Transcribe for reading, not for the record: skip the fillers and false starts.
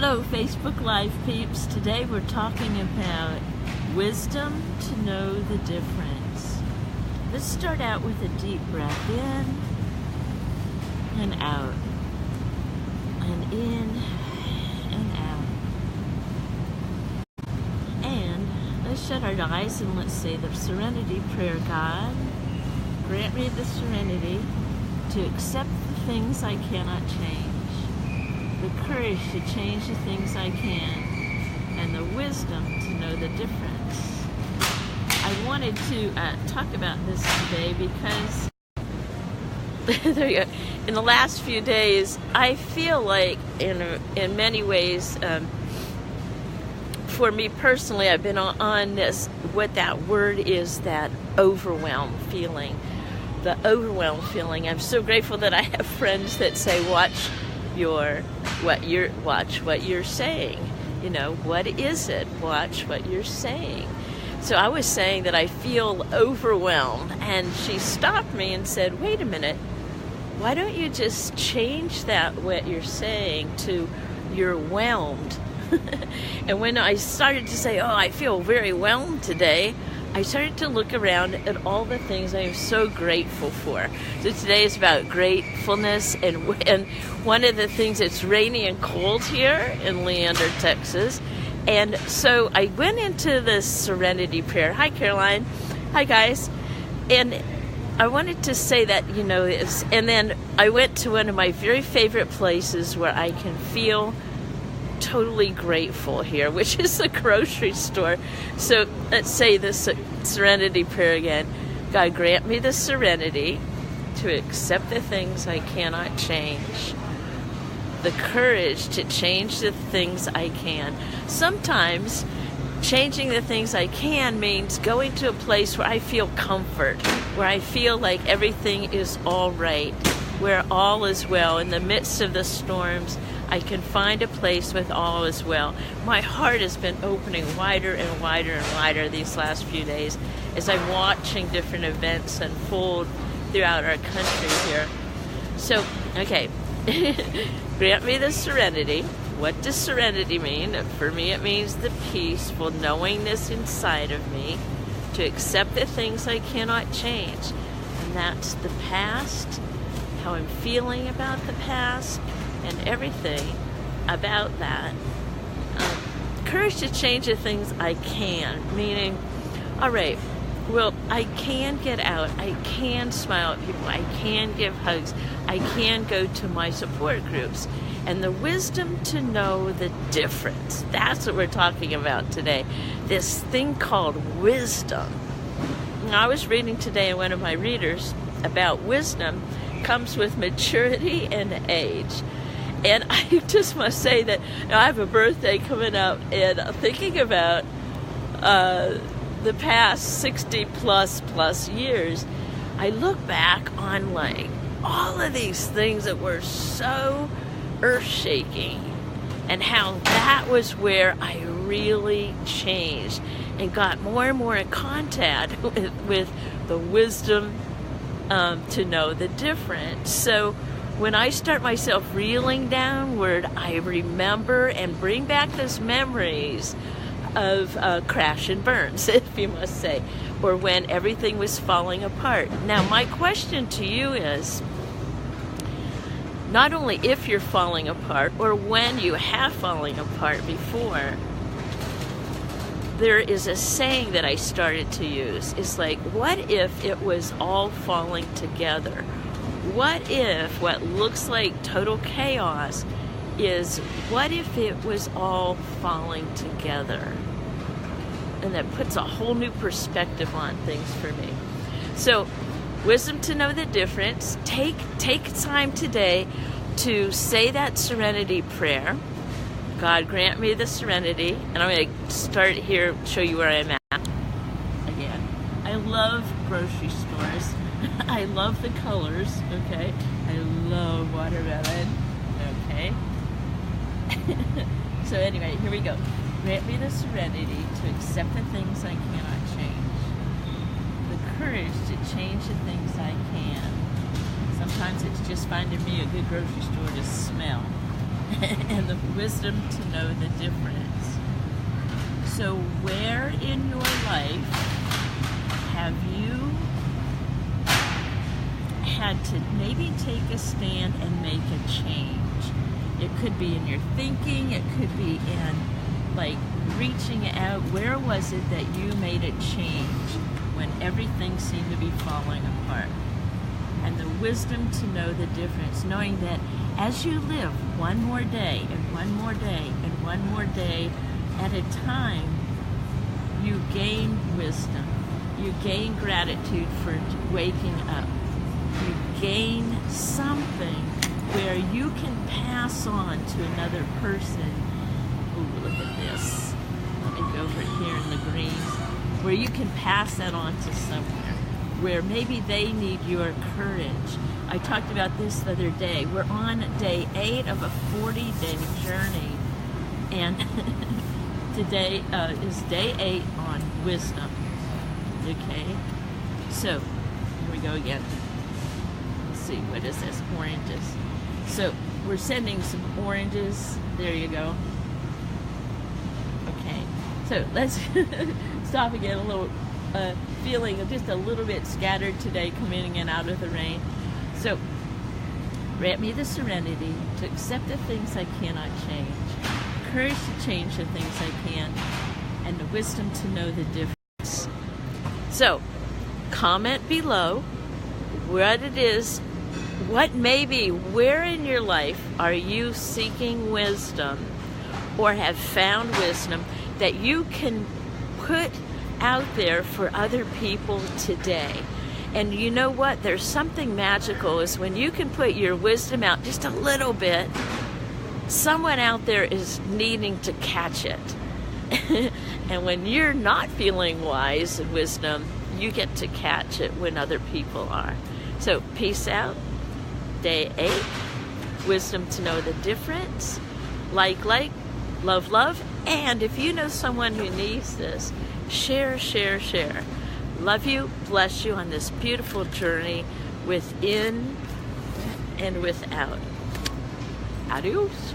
Hello, Facebook Live peeps. Today we're talking about wisdom to know the difference. Let's start out with a deep breath in and out, and in and out. And let's shut our eyes and let's say the serenity prayer. God, grant me the serenity to accept the things I cannot change, the courage to change the things I can, and the wisdom to know the difference. I wanted to talk about this today because there you go. In the last few days, I feel like in many ways, for me personally, I've been on this, what that word is, that overwhelm feeling. The overwhelm feeling. I'm so grateful that I have friends that say, watch what you're saying. You know, what is it? Watch what you're saying. So I was saying that I feel overwhelmed, and she stopped me and said, wait a minute, why don't you just change that, what you're saying, to you're whelmed? And when I started to say, oh, I feel very whelmed today, I started to look around at all the things I am so grateful for. So today is about gratefulness, and one of the things, it's rainy and cold here in Leander, Texas. And so I went into this serenity prayer. Hi, Caroline. Hi, guys. And I wanted to say that, you know, and then I went to one of my very favorite places where I can feel totally grateful here, which is a grocery store. So let's say this serenity prayer again. God, grant me the serenity to accept the things I cannot change, the courage to change the things I can. Sometimes changing the things I can means going to a place where I feel comfort, where I feel like everything is all right, where all is well. In the midst of the storms, I can find a place with all is well. My heart has been opening wider and wider and wider these last few days as I'm watching different events unfold throughout our country here. So, okay, grant me the serenity. What does serenity mean? For me, it means the peaceful knowingness inside of me to accept the things I cannot change. And that's the past, how I'm feeling about the past, and everything about that. Courage to change the things I can, meaning, all right, well, I can get out, I can smile at people, I can give hugs, I can go to my support groups, and the wisdom to know the difference. That's what we're talking about today, this thing called wisdom. Now, I was reading today in one of my readers about wisdom comes with maturity and age. And I just must say that I have a birthday coming up, and thinking about the past 60 plus years, I look back on like all of these things that were so earth-shaking, and how that was where I really changed and got more and more in contact with the wisdom to know the difference. So when I start myself reeling downward, I remember and bring back those memories of crash and burns, if you must say, or when everything was falling apart. Now, my question to you is, not only if you're falling apart, or when you have fallen apart before, there is a saying that I started to use. It's like, what if it was all falling together? What if what looks like total chaos is, what if it was all falling together? And that puts a whole new perspective on things for me. So, wisdom to know the difference. Take time today to say that serenity prayer. God, grant me the serenity. And I'm going to start here, show you where I'm at. Again, I love grocery stores. I love the colors, okay? I love watermelon, okay? So anyway, here we go. Grant me the serenity to accept the things I cannot change, the courage to change the things I can. Sometimes it's just finding me a good grocery store to smell. and the wisdom to know the difference. So where in your life have you had to maybe take a stand and make a change? It could be in your thinking, it could be in like reaching out. Where was it that you made a change when everything seemed to be falling apart? And the wisdom to know the difference, knowing that as you live one more day and one more day and one more day at a time, you gain wisdom, you gain gratitude for waking up, you gain something where you can pass on to another person. Ooh, look at this. Let me go over here in the greens, where you can pass that on to somewhere, where maybe they need your courage. I talked about this the other day. We're on day 8 of a 40-day journey, and today is day 8 on wisdom. Okay? So, here we go again. Let's see, what is this? Oranges. So, we're sending some oranges. There you go. Okay. So, let's stop again. A little feeling just a little bit scattered today, coming in and out of the rain. So, grant me the serenity to accept the things I cannot change, courage to change the things I can, and the wisdom to know the difference. So, comment below what it is, what maybe, where in your life are you seeking wisdom or have found wisdom that you can put out there for other people today. And you know what? There's something magical is when you can put your wisdom out just a little bit, someone out there is needing to catch it. And when you're not feeling wise and wisdom, you get to catch it when other people are. So peace out. Day 8. Wisdom to know the difference. Like, love, love. And if you know someone who needs this, share, share, share. Love you, bless you on this beautiful journey within and without. Adios.